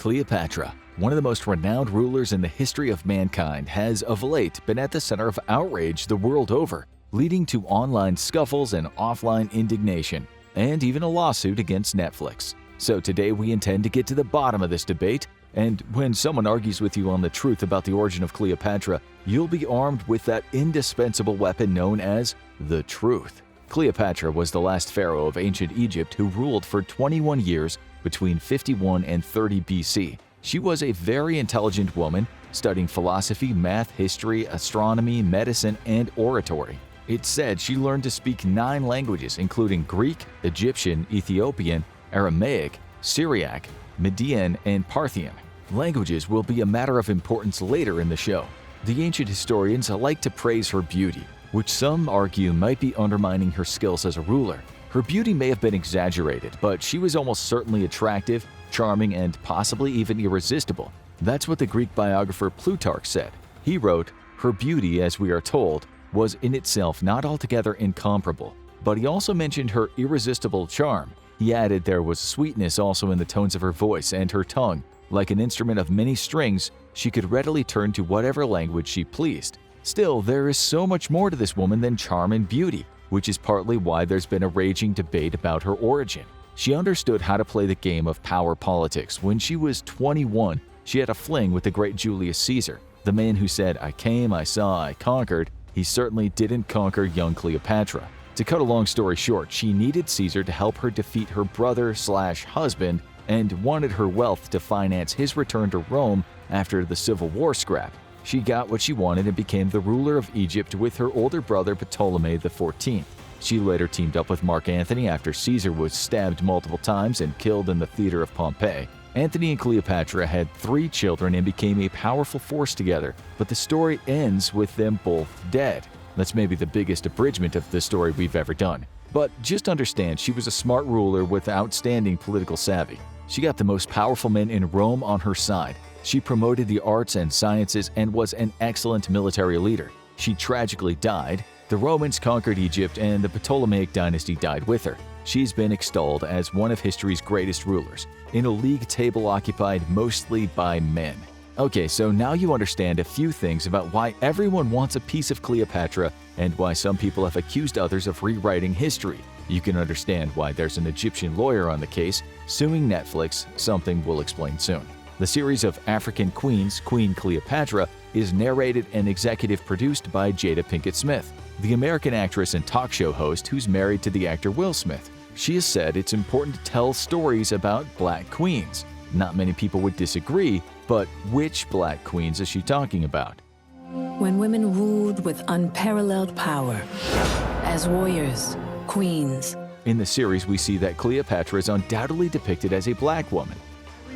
Cleopatra, one of the most renowned rulers in the history of mankind, has of late been at the center of outrage the world over, leading to online scuffles and offline indignation, and even a lawsuit against Netflix. So today we intend to get to the bottom of this debate, and when someone argues with you on the truth about the origin of Cleopatra, you'll be armed with that indispensable weapon known as the truth. Cleopatra was the last pharaoh of ancient Egypt who ruled for 21 years between 51 and 30 BC. She was a very intelligent woman, studying philosophy, math, history, astronomy, medicine, and oratory. It's said she learned to speak 9 languages, including Greek, Egyptian, Ethiopian, Aramaic, Syriac, Median, and Parthian. Languages will be a matter of importance later in the show. The ancient historians like to praise her beauty, which some argue might be undermining her skills as a ruler. Her beauty may have been exaggerated, but she was almost certainly attractive, charming, and possibly even irresistible. That's what the Greek biographer Plutarch said. He wrote, "Her beauty, as we are told, was in itself not altogether incomparable," but he also mentioned her irresistible charm. He added there was sweetness also in the tones of her voice and her tongue. Like an instrument of many strings, she could readily turn to whatever language she pleased. Still, there is so much more to this woman than charm and beauty, which is partly why there's been a raging debate about her origin. She understood how to play the game of power politics. When she was 21, she had a fling with the great Julius Caesar, the man who said, "I came, I saw, I conquered." He certainly didn't conquer young Cleopatra. To cut a long story short, she needed Caesar to help her defeat her brother/husband and wanted her wealth to finance his return to Rome after the Civil War scrap. She got what she wanted and became the ruler of Egypt with her older brother Ptolemy XIV. She later teamed up with Mark Antony after Caesar was stabbed multiple times and killed in the theater of Pompeii. Antony and Cleopatra had 3 children and became a powerful force together, but the story ends with them both dead. That's maybe the biggest abridgment of the story we've ever done. But just understand, she was a smart ruler with outstanding political savvy. She got the most powerful men in Rome on her side. She promoted the arts and sciences and was an excellent military leader. She tragically died. The Romans conquered Egypt and the Ptolemaic dynasty died with her. She's been extolled as one of history's greatest rulers, in a league table occupied mostly by men. Okay, so now you understand a few things about why everyone wants a piece of Cleopatra and why some people have accused others of rewriting history. You can understand why there's an Egyptian lawyer on the case suing Netflix, something we'll explain soon. The series of African queens, Queen Cleopatra, is narrated and executive produced by Jada Pinkett Smith, the American actress and talk show host who's married to the actor Will Smith. She has said it's important to tell stories about black queens. Not many people would disagree, but which black queens is she talking about? When women ruled with unparalleled power, as warriors, queens. In the series, we see that Cleopatra is undoubtedly depicted as a black woman.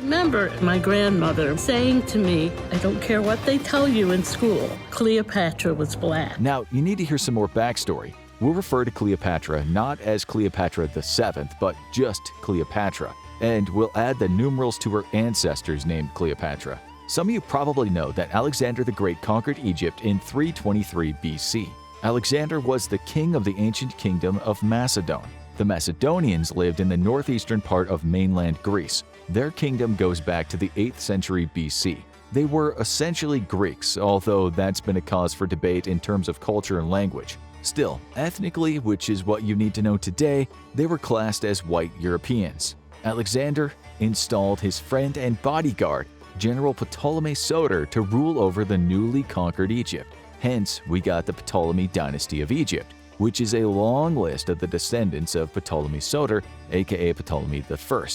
Remember my grandmother saying to me, "I don't care what they tell you in school, Cleopatra was black." Now, you need to hear some more backstory. We'll refer to Cleopatra not as Cleopatra VII, but just Cleopatra, and we'll add the numerals to her ancestors named Cleopatra. Some of you probably know that Alexander the Great conquered Egypt in 323 BC. Alexander was the king of the ancient kingdom of Macedon. The Macedonians lived in the northeastern part of mainland Greece. Their kingdom goes back to the 8th century BC. They were essentially Greeks, although that's been a cause for debate in terms of culture and language. Still, ethnically, which is what you need to know today, they were classed as white Europeans. Alexander installed his friend and bodyguard, General Ptolemy Soter, to rule over the newly conquered Egypt. Hence, we got the Ptolemy dynasty of Egypt, which is a long list of the descendants of Ptolemy Soter, aka Ptolemy I.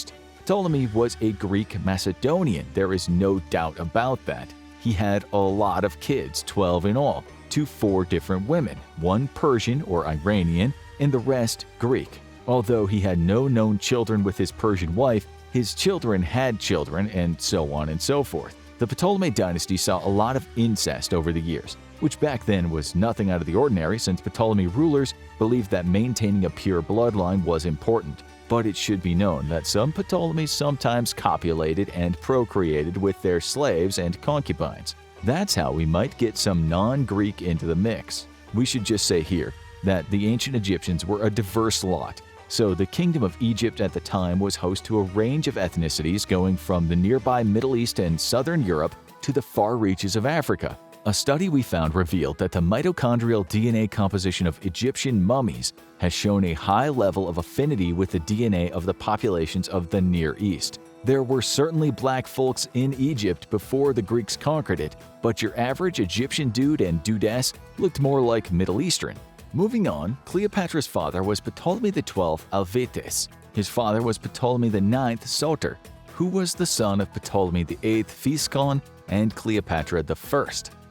Ptolemy was a Greek Macedonian, there is no doubt about that. He had a lot of kids, 12 in all, to 4 different women, one Persian or Iranian, and the rest Greek. Although he had no known children with his Persian wife, his children had children, and so on and so forth. The Ptolemy dynasty saw a lot of incest over the years, which back then was nothing out of the ordinary since Ptolemy rulers believed that maintaining a pure bloodline was important. But it should be known that some Ptolemies sometimes copulated and procreated with their slaves and concubines. That's how we might get some non-Greek into the mix. We should just say here that the ancient Egyptians were a diverse lot. So the Kingdom of Egypt at the time was host to a range of ethnicities going from the nearby Middle East and Southern Europe to the far reaches of Africa. A study we found revealed that the mitochondrial DNA composition of Egyptian mummies has shown a high level of affinity with the DNA of the populations of the Near East. There were certainly black folks in Egypt before the Greeks conquered it, but your average Egyptian dude and dudess looked more like Middle Eastern. Moving on, Cleopatra's father was Ptolemy XII Alvetes. His father was Ptolemy IX Soter, who was the son of Ptolemy VIII Physcon and Cleopatra I,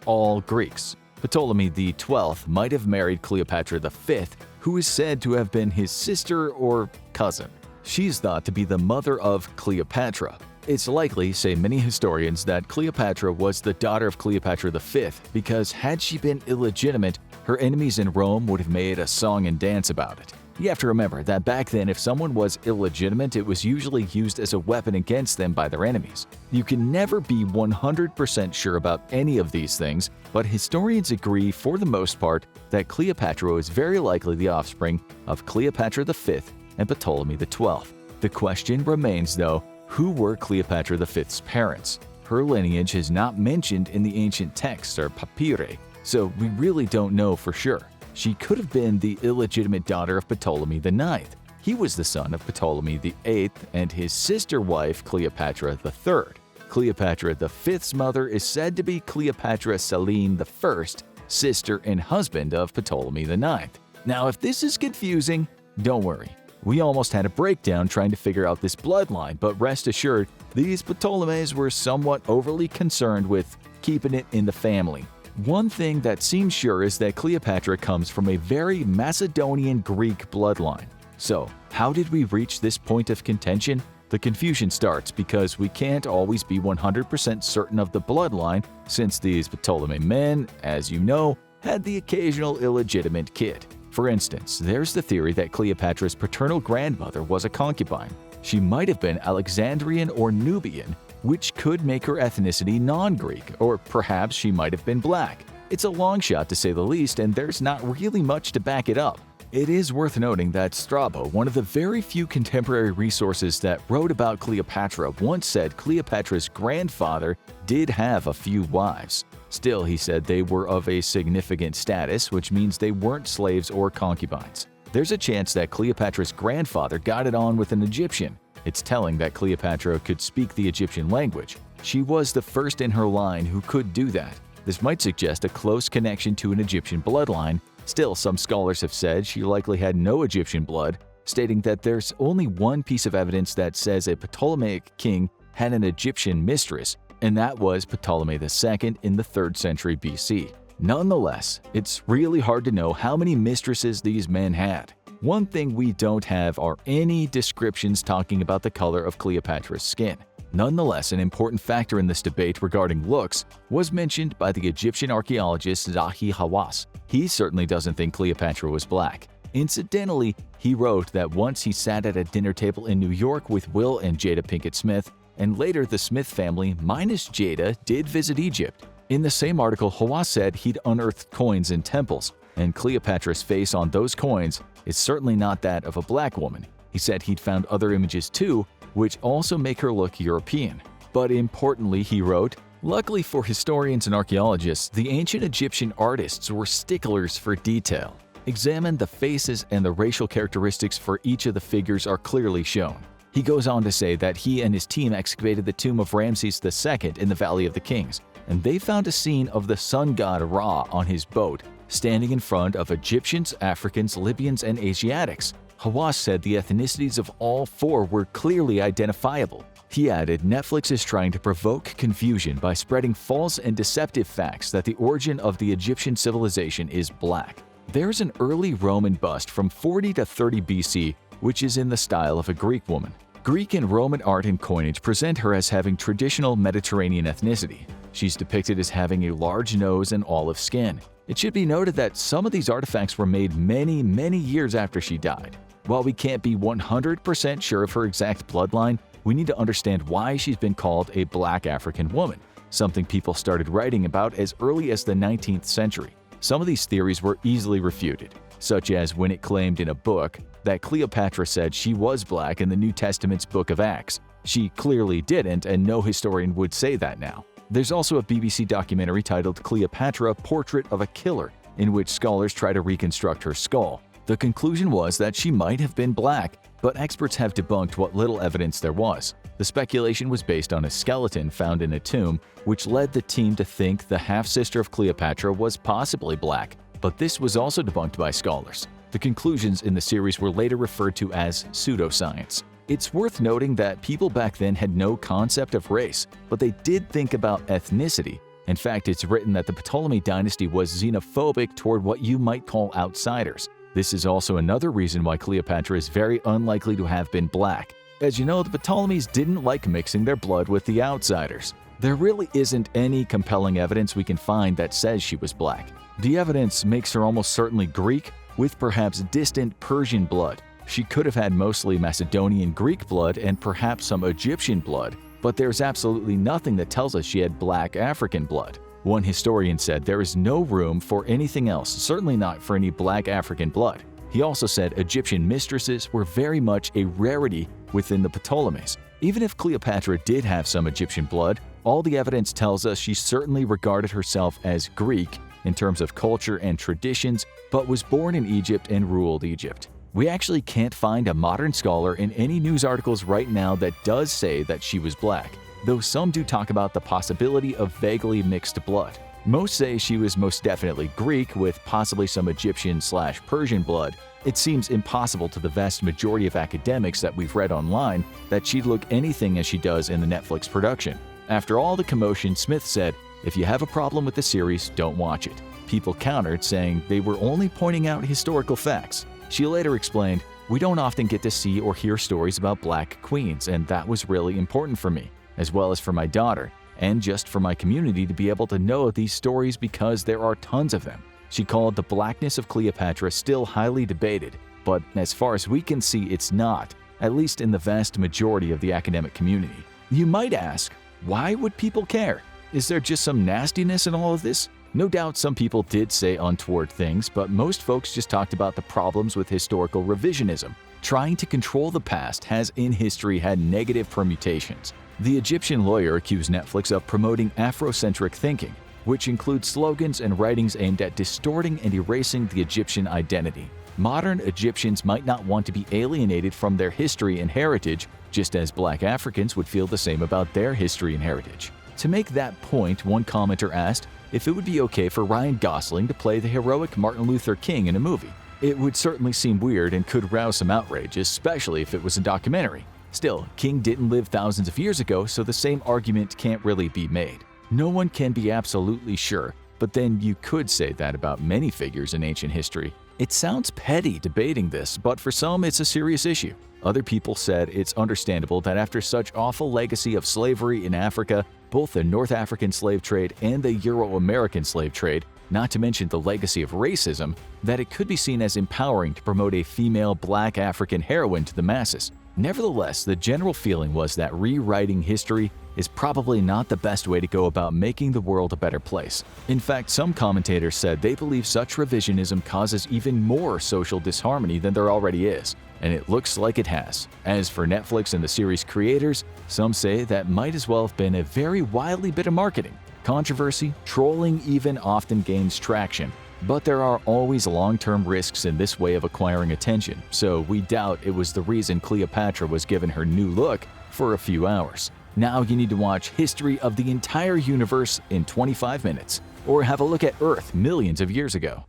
all Greeks. Ptolemy XII might have married Cleopatra V, who is said to have been his sister or cousin. She's thought to be the mother of Cleopatra. It's likely, say many historians, that Cleopatra was the daughter of Cleopatra V because had she been illegitimate, her enemies in Rome would have made a song and dance about it. You have to remember that back then if someone was illegitimate, it was usually used as a weapon against them by their enemies. You can never be 100% sure about any of these things, but historians agree for the most part that Cleopatra was very likely the offspring of Cleopatra V and Ptolemy XII. The question remains though, who were Cleopatra V's parents? Her lineage is not mentioned in the ancient texts or papyri, so we really don't know for sure. She could have been the illegitimate daughter of Ptolemy IX. He was the son of Ptolemy VIII and his sister wife Cleopatra III. Cleopatra V's mother is said to be Cleopatra Selene I, sister and husband of Ptolemy IX. Now if this is confusing, don't worry. We almost had a breakdown trying to figure out this bloodline, but rest assured, these Ptolemies were somewhat overly concerned with keeping it in the family. One thing that seems sure is that Cleopatra comes from a very Macedonian Greek bloodline. So, how did we reach this point of contention? The confusion starts because we can't always be 100% certain of the bloodline, since these Ptolemy men, as you know, had the occasional illegitimate kid. For instance, there's the theory that Cleopatra's paternal grandmother was a concubine. She might have been Alexandrian or Nubian, which could make her ethnicity non-Greek, or perhaps she might have been black. It's a long shot to say the least, and there's not really much to back it up. It is worth noting that Strabo, one of the very few contemporary resources that wrote about Cleopatra, once said Cleopatra's grandfather did have a few wives. Still, he said they were of a significant status, which means they weren't slaves or concubines. There's a chance that Cleopatra's grandfather got it on with an Egyptian. It's telling that Cleopatra could speak the Egyptian language. She was the first in her line who could do that. This might suggest a close connection to an Egyptian bloodline. Still, some scholars have said she likely had no Egyptian blood, stating that there's only one piece of evidence that says a Ptolemaic king had an Egyptian mistress, and that was Ptolemy II in the 3rd century BC. Nonetheless, it's really hard to know how many mistresses these men had. One thing we don't have are any descriptions talking about the color of Cleopatra's skin. Nonetheless, an important factor in this debate regarding looks was mentioned by the Egyptian archaeologist Zahi Hawass. He certainly doesn't think Cleopatra was black. Incidentally, he wrote that once he sat at a dinner table in New York with Will and Jada Pinkett Smith, and later the Smith family, minus Jada, did visit Egypt. In the same article, Hawass said he'd unearthed coins in temples, and Cleopatra's face on those coins is certainly not that of a black woman. He said he'd found other images too, which also make her look European. But importantly, he wrote, luckily for historians and archaeologists, the ancient Egyptian artists were sticklers for detail. Examine the faces and the racial characteristics for each of the figures are clearly shown. He goes on to say that he and his team excavated the tomb of Ramses II in the Valley of the Kings, and they found a scene of the sun god Ra on his boat, standing in front of Egyptians, Africans, Libyans, and Asiatics. Hawass said the ethnicities of all four were clearly identifiable. He added, Netflix is trying to provoke confusion by spreading false and deceptive facts that the origin of the Egyptian civilization is black. There's an early Roman bust from 40 to 30 BC, which is in the style of a Greek woman. Greek and Roman art and coinage present her as having traditional Mediterranean ethnicity. She's depicted as having a large nose and olive skin. It should be noted that some of these artifacts were made many years after she died. While we can't be 100% sure of her exact bloodline, we need to understand why she's been called a black African woman, something people started writing about as early as the 19th century. Some of these theories were easily refuted, such as when it claimed in a book, that Cleopatra said she was black in the New Testament's Book of Acts. She clearly didn't, and no historian would say that now. There's also a BBC documentary titled Cleopatra: Portrait of a Killer, in which scholars try to reconstruct her skull. The conclusion was that she might have been black, but experts have debunked what little evidence there was. The speculation was based on a skeleton found in a tomb, which led the team to think the half-sister of Cleopatra was possibly black, but this was also debunked by scholars. The conclusions in the series were later referred to as pseudoscience. It's worth noting that people back then had no concept of race, but they did think about ethnicity. In fact, it's written that the Ptolemy dynasty was xenophobic toward what you might call outsiders. This is also another reason why Cleopatra is very unlikely to have been black. As you know, the Ptolemies didn't like mixing their blood with the outsiders. There really isn't any compelling evidence we can find that says she was black. The evidence makes her almost certainly Greek, with perhaps distant Persian blood. She could have had mostly Macedonian Greek blood and perhaps some Egyptian blood, but there's absolutely nothing that tells us she had black African blood. One historian said there is no room for anything else, certainly not for any black African blood. He also said Egyptian mistresses were very much a rarity within the Ptolemies. Even if Cleopatra did have some Egyptian blood, all the evidence tells us she certainly regarded herself as Greek in terms of culture and traditions, but was born in Egypt and ruled Egypt. We actually can't find a modern scholar in any news articles right now that does say that she was black, though some do talk about the possibility of vaguely mixed blood. Most say she was most definitely Greek with possibly some Egyptian/Persian blood. It seems impossible to the vast majority of academics that we've read online that she'd look anything as she does in the Netflix production. After all the commotion, Smith said, "If you have a problem with the series, don't watch it." People countered, saying they were only pointing out historical facts. She later explained, "We don't often get to see or hear stories about black queens, and that was really important for me, as well as for my daughter, and just for my community to be able to know these stories because there are tons of them." She called the blackness of Cleopatra still highly debated, but as far as we can see, it's not, at least in the vast majority of the academic community. You might ask, why would people care? Is there just some nastiness in all of this? No doubt some people did say untoward things, but most folks just talked about the problems with historical revisionism. Trying to control the past has in history had negative permutations. The Egyptian lawyer accused Netflix of promoting Afrocentric thinking, which includes slogans and writings aimed at distorting and erasing the Egyptian identity. Modern Egyptians might not want to be alienated from their history and heritage, just as black Africans would feel the same about their history and heritage. To make that point, one commenter asked if it would be okay for Ryan Gosling to play the heroic Martin Luther King in a movie. It would certainly seem weird and could rouse some outrage, especially if it was a documentary. Still, King didn't live thousands of years ago, so the same argument can't really be made. No one can be absolutely sure, but then you could say that about many figures in ancient history. It sounds petty debating this, but for some it's a serious issue. Other people said it's understandable that after such awful legacy of slavery in Africa, both the North African slave trade and the Euro-American slave trade, not to mention the legacy of racism, that it could be seen as empowering to promote a female black African heroine to the masses. Nevertheless, the general feeling was that rewriting history is probably not the best way to go about making the world a better place. In fact, some commentators said they believe such revisionism causes even more social disharmony than there already is, and it looks like it has. As for Netflix and the series creators, some say that might as well have been a very wily bit of marketing. Controversy, trolling even often gains traction. But there are always long-term risks in this way of acquiring attention, so we doubt it was the reason Cleopatra was given her new look for a few hours. Now you need to watch History of the Entire Universe in 25 minutes, or have a look at Earth millions of years ago.